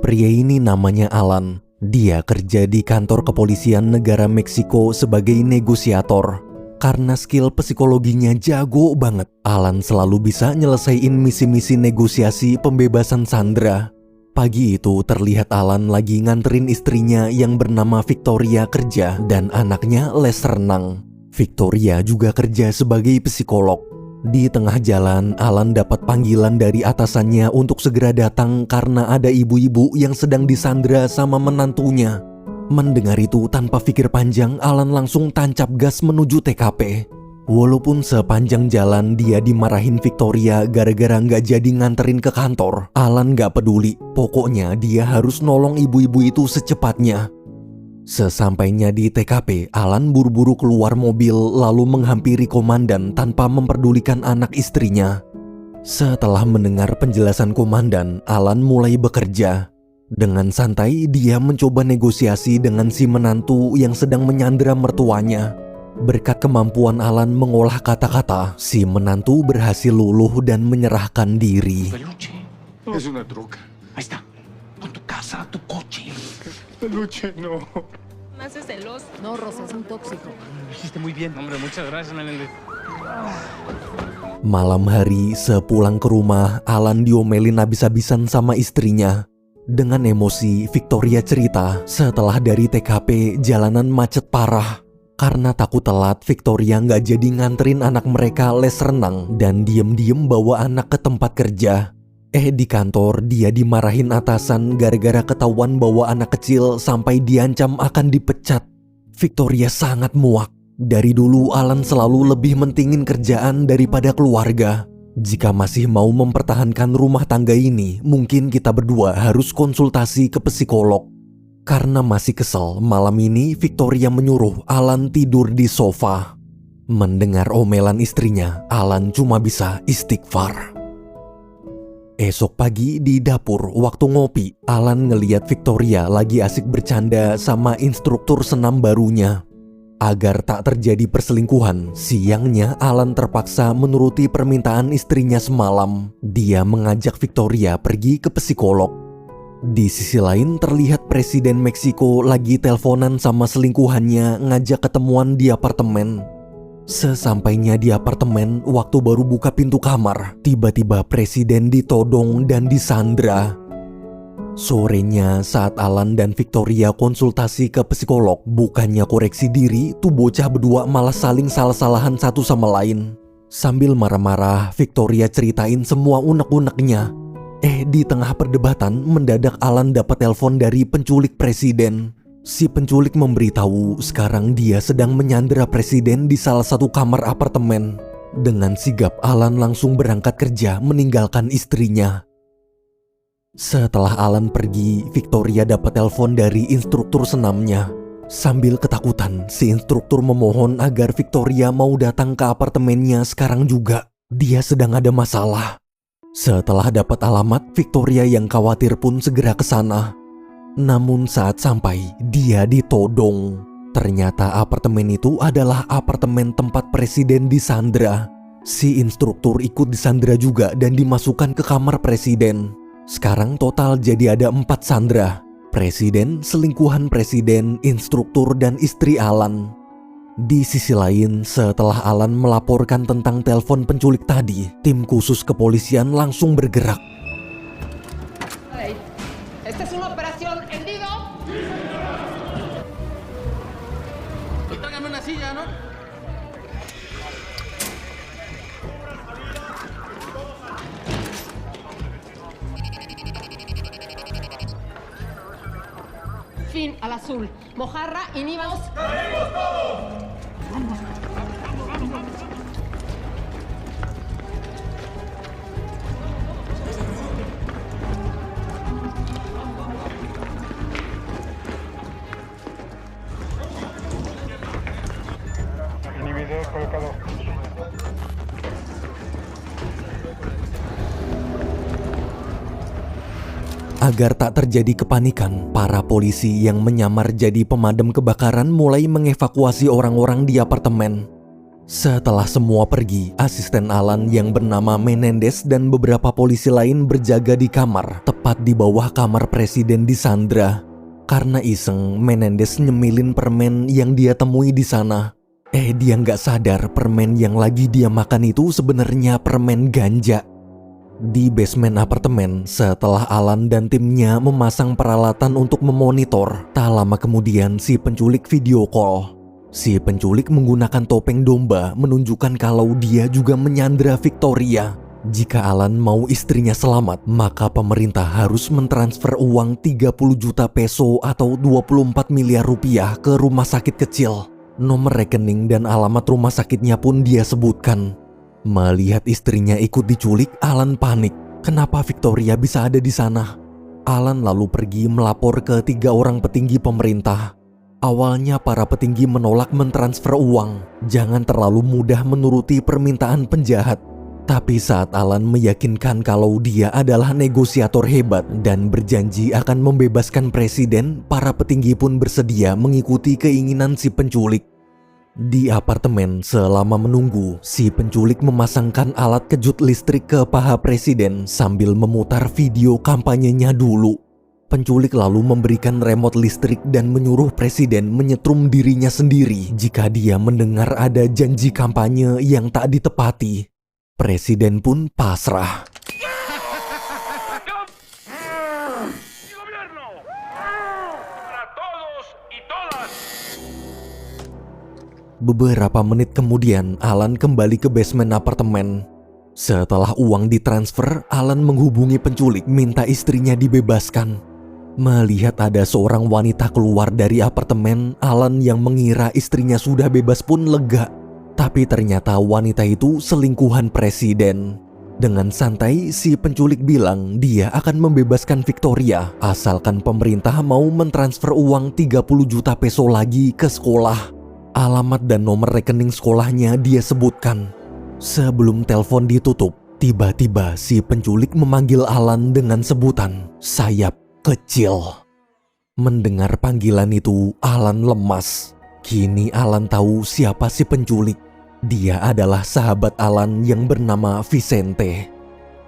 Pria ini namanya Alan. Dia kerja di kantor kepolisian negara Meksiko sebagai negosiator. Karena skill psikologinya jago banget, Alan selalu bisa nyelesain misi-misi negosiasi pembebasan sandera. Pagi itu terlihat Alan lagi nganterin istrinya yang bernama Victoria kerja dan anaknya les renang. Victoria juga kerja sebagai psikolog. Di tengah jalan, Alan dapat panggilan dari atasannya untuk segera datang karena ada ibu-ibu yang sedang disandra sama menantunya. Mendengar itu tanpa pikir panjang, Alan langsung tancap gas menuju TKP. Walaupun sepanjang jalan dia dimarahin Victoria gara-gara nggak jadi nganterin ke kantor, Alan nggak peduli. Pokoknya dia harus nolong ibu-ibu itu secepatnya. Sesampainya di TKP, Alan buru-buru keluar mobil lalu menghampiri komandan tanpa memperdulikan anak istrinya. Setelah mendengar penjelasan komandan, Alan mulai bekerja. Dengan santai, dia mencoba negosiasi dengan si menantu yang sedang menyandera mertuanya. Berkat kemampuan Alan mengolah kata-kata, si menantu berhasil luluh dan menyerahkan diri. Peluche. Es una droga. Ahí está. Con tu casa, tu coche. Peluche, no. Me hace celoso. No, Rosa, es un tóxico. Lo hiciste muy bien. Hombre, muchas gracias, Meléndez. Malam hari, sepulang ke rumah, Alan diomelin habis-habisan sama istrinya. Dengan emosi, Victoria cerita setelah dari TKP jalanan macet parah. Karena takut telat, Victoria nggak jadi nganterin anak mereka les renang dan diem-diem bawa anak ke tempat kerja. Di kantor dia dimarahin atasan gara-gara ketahuan bawa anak kecil sampai diancam akan dipecat. Victoria sangat muak. Dari dulu Alan selalu lebih mentingin kerjaan daripada keluarga. Jika masih mau mempertahankan rumah tangga ini, mungkin kita berdua harus konsultasi ke psikolog. Karena masih kesel, malam ini Victoria menyuruh Alan tidur di sofa. Mendengar omelan istrinya, Alan cuma bisa istighfar. Esok pagi di dapur waktu ngopi, Alan ngeliat Victoria lagi asik bercanda sama instruktur senam barunya. Agar tak terjadi perselingkuhan, siangnya Alan terpaksa menuruti permintaan istrinya semalam. Dia mengajak Victoria pergi ke psikolog. Di sisi lain terlihat Presiden Meksiko lagi teleponan sama selingkuhannya ngajak ketemuan di apartemen. Sesampainya di apartemen, waktu baru buka pintu kamar, tiba-tiba Presiden ditodong dan disandra. Sorenya saat Alan dan Victoria konsultasi ke psikolog, bukannya koreksi diri, tuh bocah berdua malah saling salah-salahan satu sama lain. Sambil marah-marah, Victoria ceritain semua unek-uneknya. Di tengah perdebatan, mendadak Alan dapat telepon dari penculik Presiden. Si penculik memberitahu sekarang dia sedang menyandera Presiden di salah satu kamar apartemen. Dengan sigap Alan langsung berangkat kerja meninggalkan istrinya. Setelah Alan pergi, Victoria dapat telepon dari instruktur senamnya. Sambil ketakutan, si instruktur memohon agar Victoria mau datang ke apartemennya sekarang juga. Dia sedang ada masalah. Setelah dapat alamat, Victoria yang khawatir pun segera ke sana. Namun saat sampai, dia ditodong. Ternyata apartemen itu adalah apartemen tempat Presiden disandra. Si instruktur ikut disandra juga dan dimasukkan ke kamar Presiden. Sekarang total jadi ada 4 sandra. Presiden, selingkuhan Presiden, instruktur, dan istri Alan. Di sisi lain, setelah Alan melaporkan tentang telepon penculik tadi, tim khusus kepolisian langsung bergerak. Esta es una operación hendido. Tráigame una silla, ¿no? Fin al azul. Mojarra y Nivas. Inhibidor colocado. Agar tak terjadi kepanikan, para polisi yang menyamar jadi pemadam kebakaran mulai mengevakuasi orang-orang di apartemen. Setelah semua pergi, asisten Alan yang bernama Menendez dan beberapa polisi lain berjaga di kamar, tepat di bawah kamar presiden disandra. Karena iseng, Menendez nyemilin permen yang dia temui di sana. Dia nggak sadar permen yang lagi dia makan itu sebenarnya permen ganja. Di basement apartemen, setelah Alan dan timnya memasang peralatan untuk memonitor, tak lama kemudian si penculik video call. Si penculik menggunakan topeng domba menunjukkan kalau dia juga menyandra Victoria. Jika Alan mau istrinya selamat, maka pemerintah harus mentransfer uang 30 juta peso atau 24 miliar rupiah ke rumah sakit kecil. Nomor rekening dan alamat rumah sakitnya pun dia sebutkan. Melihat istrinya ikut diculik, Alan panik. Kenapa Victoria bisa ada di sana? Alan lalu pergi melapor ke 3 orang petinggi pemerintah. Awalnya para petinggi menolak mentransfer uang. Jangan terlalu mudah menuruti permintaan penjahat. Tapi saat Alan meyakinkan kalau dia adalah negosiator hebat dan berjanji akan membebaskan presiden, para petinggi pun bersedia mengikuti keinginan si penculik. Di apartemen selama menunggu, si penculik memasangkan alat kejut listrik ke paha presiden sambil memutar video kampanyenya dulu. Penculik lalu memberikan remote listrik dan menyuruh presiden menyetrum dirinya sendiri jika dia mendengar ada janji kampanye yang tak ditepati. Presiden pun pasrah. Beberapa menit kemudian, Alan kembali ke basement apartemen. Setelah uang ditransfer, Alan menghubungi penculik minta istrinya dibebaskan. Melihat ada seorang wanita keluar dari apartemen, Alan yang mengira istrinya sudah bebas pun lega. Tapi ternyata wanita itu selingkuhan presiden. Dengan santai, si penculik bilang dia akan membebaskan Victoria asalkan pemerintah mau mentransfer uang 30 juta peso lagi ke sekolah. Alamat dan nomor rekening sekolahnya dia sebutkan. Sebelum telepon ditutup, tiba-tiba si penculik memanggil Alan dengan sebutan sayap kecil. Mendengar panggilan itu, Alan lemas. Kini Alan tahu siapa si penculik. Dia adalah sahabat Alan yang bernama Vicente.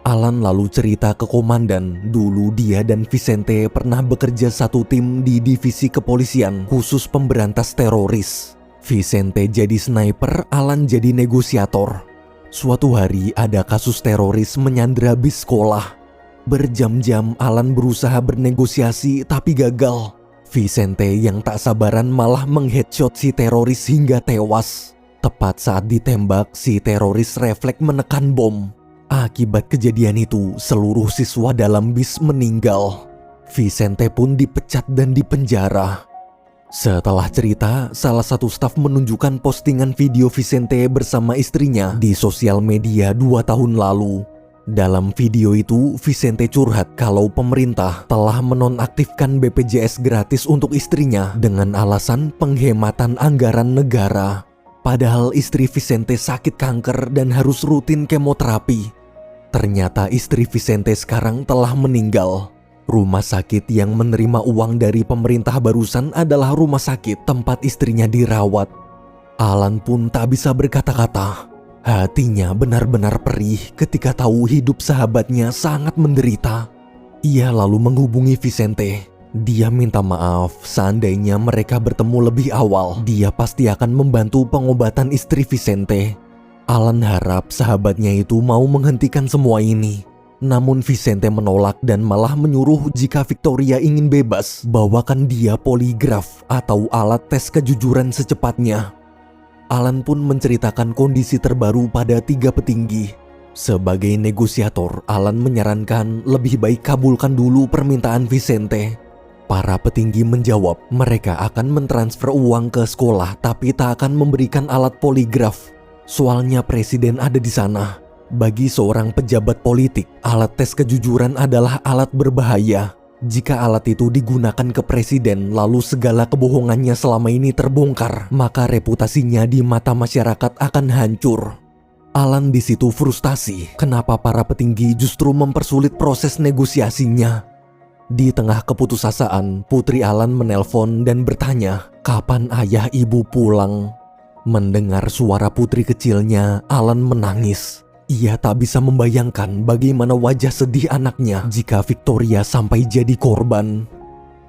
Alan lalu cerita ke komandan, dulu dia dan Vicente pernah bekerja satu tim di divisi kepolisian khusus pemberantas teroris. Vicente jadi sniper, Alan jadi negosiator. Suatu hari ada kasus teroris menyandra bis sekolah. Berjam-jam Alan berusaha bernegosiasi tapi gagal. Vicente yang tak sabaran malah mengheadshot si teroris hingga tewas. Tepat saat ditembak, si teroris refleks menekan bom. Akibat kejadian itu, seluruh siswa dalam bis meninggal. Vicente pun dipecat dan dipenjara. Setelah cerita, salah satu staf menunjukkan postingan video Vicente bersama istrinya di sosial media 2 tahun lalu. Dalam video itu, Vicente curhat kalau pemerintah telah menonaktifkan BPJS gratis untuk istrinya dengan alasan penghematan anggaran negara. Padahal istri Vicente sakit kanker dan harus rutin kemoterapi. Ternyata istri Vicente sekarang telah meninggal. Rumah sakit yang menerima uang dari pemerintah barusan adalah rumah sakit tempat istrinya dirawat. Alan pun tak bisa berkata-kata. Hatinya benar-benar perih ketika tahu hidup sahabatnya sangat menderita. Ia lalu menghubungi Vicente. Dia minta maaf, seandainya mereka bertemu lebih awal, dia pasti akan membantu pengobatan istri Vicente. Alan harap sahabatnya itu mau menghentikan semua ini. Namun Vicente menolak dan malah menyuruh jika Victoria ingin bebas, bawakan dia poligraf atau alat tes kejujuran secepatnya. Alan pun menceritakan kondisi terbaru pada 3 petinggi. Sebagai negosiator, Alan menyarankan lebih baik kabulkan dulu permintaan Vicente. Para petinggi menjawab mereka akan mentransfer uang ke sekolah tapi tak akan memberikan alat poligraf. Soalnya presiden ada di sana. Bagi seorang pejabat politik, alat tes kejujuran adalah alat berbahaya. Jika alat itu digunakan ke presiden lalu segala kebohongannya selama ini terbongkar, maka reputasinya di mata masyarakat akan hancur. Alan di situ frustasi, kenapa para petinggi justru mempersulit proses negosiasinya. Di tengah keputusasaan, putri Alan menelpon dan bertanya, kapan ayah ibu pulang? Mendengar suara putri kecilnya, Alan menangis. Ia tak bisa membayangkan bagaimana wajah sedih anaknya jika Victoria sampai jadi korban.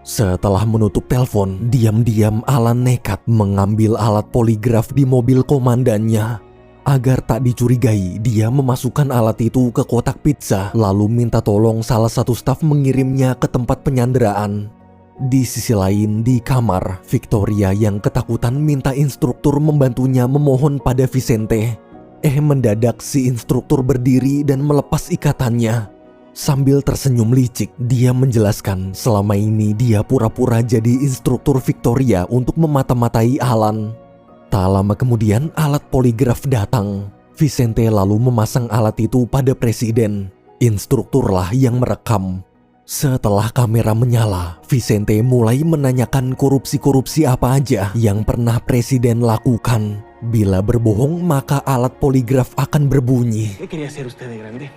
Setelah menutup telepon, diam-diam Alan nekat mengambil alat poligraf di mobil komandannya. Agar tak dicurigai, dia memasukkan alat itu ke kotak pizza, lalu minta tolong salah satu staf mengirimnya ke tempat penyanderaan. Di sisi lain, di kamar, Victoria yang ketakutan minta instruktur membantunya memohon pada Vicente. Mendadak si instruktur berdiri dan melepas ikatannya. Sambil tersenyum licik, dia menjelaskan selama ini dia pura-pura jadi instruktur Victoria untuk memata-matai Alan. Tak lama kemudian alat poligraf datang. Vicente lalu memasang alat itu pada presiden. Instrukturlah yang merekam. Setelah kamera menyala, Vicente mulai menanyakan korupsi-korupsi apa aja yang pernah presiden lakukan. Bila berbohong, maka alat poligraf akan berbunyi. ¿Qué quería hacer usted de grande?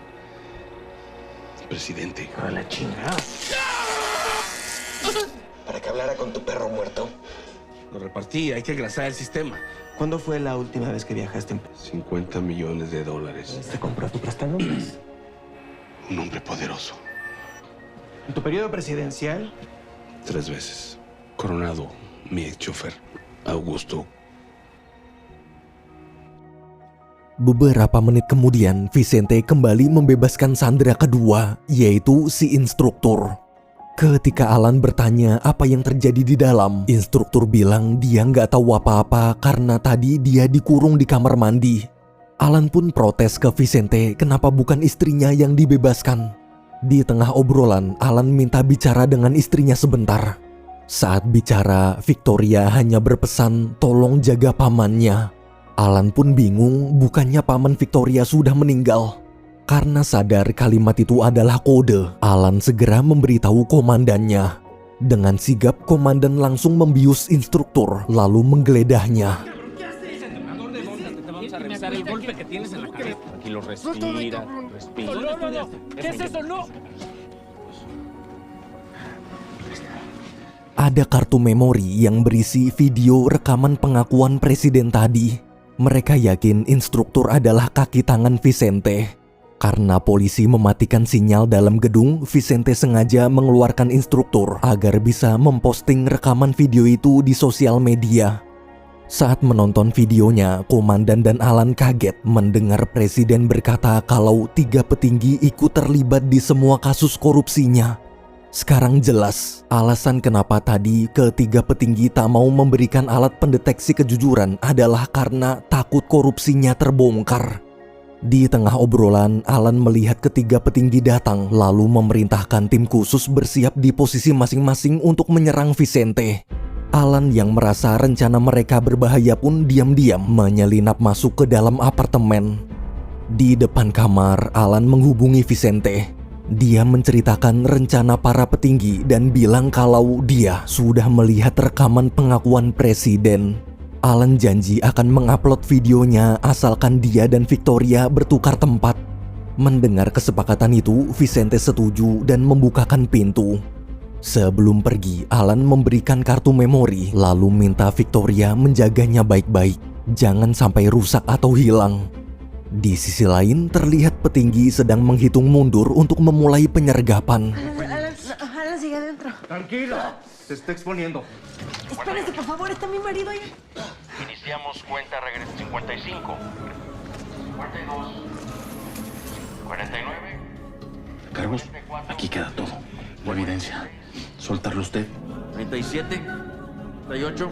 Presidente. A la chingada. ¿Para que hablara con tu perro muerto? Lo repartí, hay que engrasar el sistema. ¿Cuándo fue la última vez que viajaste? 50 millones de dólares. ¿Te compró tu prestanombres? Un hombre poderoso. ¿En tu periodo presidencial? 3 veces. Coronado, mi ex chofer, Augusto. Beberapa menit kemudian, Vicente kembali membebaskan sandera kedua, yaitu si instruktur. Ketika Alan bertanya apa yang terjadi di dalam, instruktur bilang dia nggak tahu apa-apa karena tadi dia dikurung di kamar mandi. Alan pun protes ke Vicente kenapa bukan istrinya yang dibebaskan. Di tengah obrolan, Alan minta bicara dengan istrinya sebentar. Saat bicara, Victoria hanya berpesan tolong jaga pamannya. Alan pun bingung, bukannya paman Victoria sudah meninggal. Karena sadar kalimat itu adalah kode, Alan segera memberitahu komandannya. Dengan sigap, komandan langsung membius instruktur, lalu menggeledahnya. Ada kartu memori yang berisi video rekaman pengakuan presiden tadi. Mereka yakin instruktur adalah kaki tangan Vicente. Karena polisi mematikan sinyal dalam gedung, Vicente sengaja mengeluarkan instruktur agar bisa memposting rekaman video itu di sosial media. Saat menonton videonya, komandan dan Alan kaget mendengar presiden berkata kalau 3 petinggi ikut terlibat di semua kasus korupsinya. Sekarang jelas alasan kenapa tadi ketiga petinggi tak mau memberikan alat pendeteksi kejujuran adalah karena takut korupsinya terbongkar. Di tengah obrolan, Alan melihat ketiga petinggi datang lalu memerintahkan tim khusus bersiap di posisi masing-masing untuk menyerang Vicente. Alan yang merasa rencana mereka berbahaya pun diam-diam menyelinap masuk ke dalam apartemen. Di depan kamar, Alan menghubungi Vicente. Dia menceritakan rencana para petinggi dan bilang kalau dia sudah melihat rekaman pengakuan presiden. Alan janji akan mengupload videonya asalkan dia dan Victoria bertukar tempat. Mendengar kesepakatan itu, Vicente setuju dan membukakan pintu. Sebelum pergi, Alan memberikan kartu memori lalu minta Victoria menjaganya baik-baik. Jangan sampai rusak atau hilang. Di sisi lain, terlihat petinggi sedang menghitung mundur untuk memulai penyergapan. Alan sigue adentro. Tranquilo, se está exponiendo. Espérese, por favor, está mi marido ahí. Iniciamos cuenta regresa 55, 52, 49. Cargos, aquí queda todo. La evidencia. Soltarlo usted. 37, 38,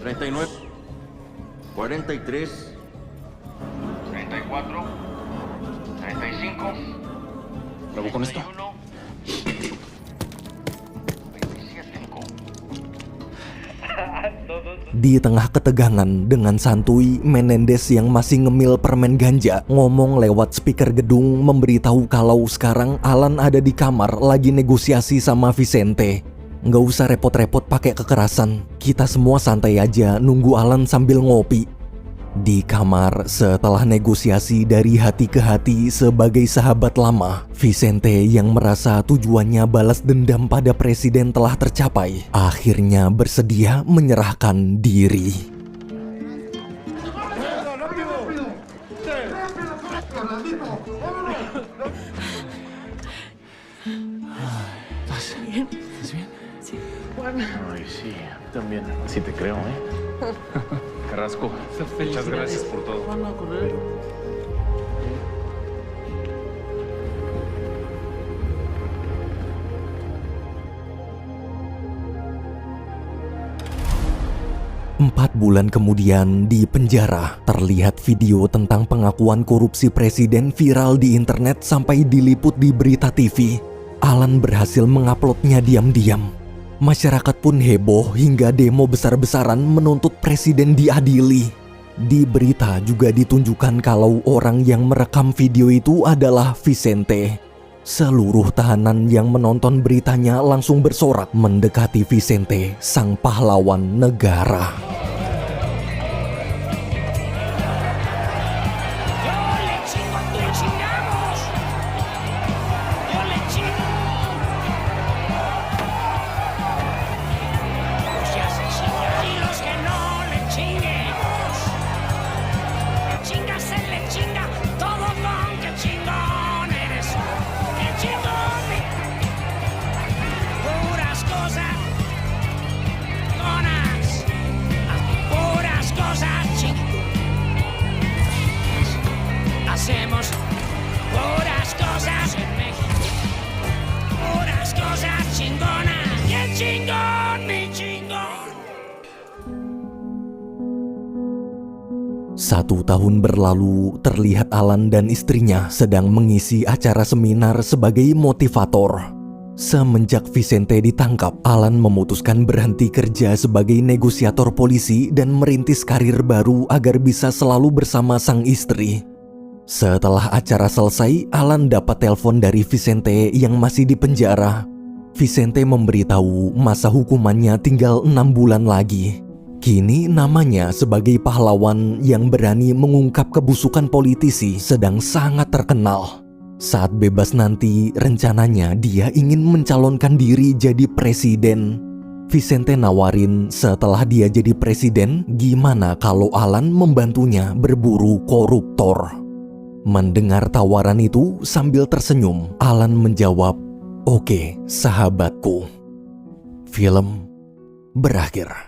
39, 43, 34, 35. ¿Grabó con esto? 27. Di tengah ketegangan, dengan santuy, Menendez yang masih ngemil permen ganja ngomong lewat speaker gedung memberitahu kalau sekarang Alan ada di kamar lagi negosiasi sama Vicente. Nggak usah repot-repot pakai kekerasan, kita semua santai aja nunggu Alan sambil ngopi. Di kamar, setelah negosiasi dari hati ke hati sebagai sahabat lama, Vicente yang merasa tujuannya balas dendam pada presiden telah tercapai, akhirnya bersedia menyerahkan diri. Ay, sí, también. Sí te creo, ¿eh? Carrasco, muchas gracias por todo. Empat bulan kemudian di penjara, terlihat video tentang pengakuan korupsi presiden viral di internet sampai diliput di berita TV. Alan berhasil menguploadnya diam-diam. Masyarakat pun heboh hingga demo besar-besaran menuntut presiden diadili. Di berita juga ditunjukkan kalau orang yang merekam video itu adalah Vicente. Seluruh tahanan yang menonton beritanya langsung bersorak mendekati Vicente, sang pahlawan negara. Hacemos puras cosas en México, puras cosas chingonas, bien chingón, mi chingón. 1 tahun berlalu, terlihat Alan dan istrinya sedang mengisi acara seminar sebagai motivator. Semenjak Vicente ditangkap, Alan memutuskan berhenti kerja sebagai negosiator polisi dan merintis karir baru agar bisa selalu bersama sang istri. Setelah acara selesai, Alan dapat telepon dari Vicente yang masih di penjara. Vicente memberitahu masa hukumannya tinggal 6 bulan lagi. Kini namanya sebagai pahlawan yang berani mengungkap kebusukan politisi sedang sangat terkenal. Saat bebas nanti, rencananya dia ingin mencalonkan diri jadi presiden. Vicente nawarin setelah dia jadi presiden, gimana kalau Alan membantunya berburu koruptor. Mendengar tawaran itu sambil tersenyum, Alan menjawab, "Oke, sahabatku." Film berakhir.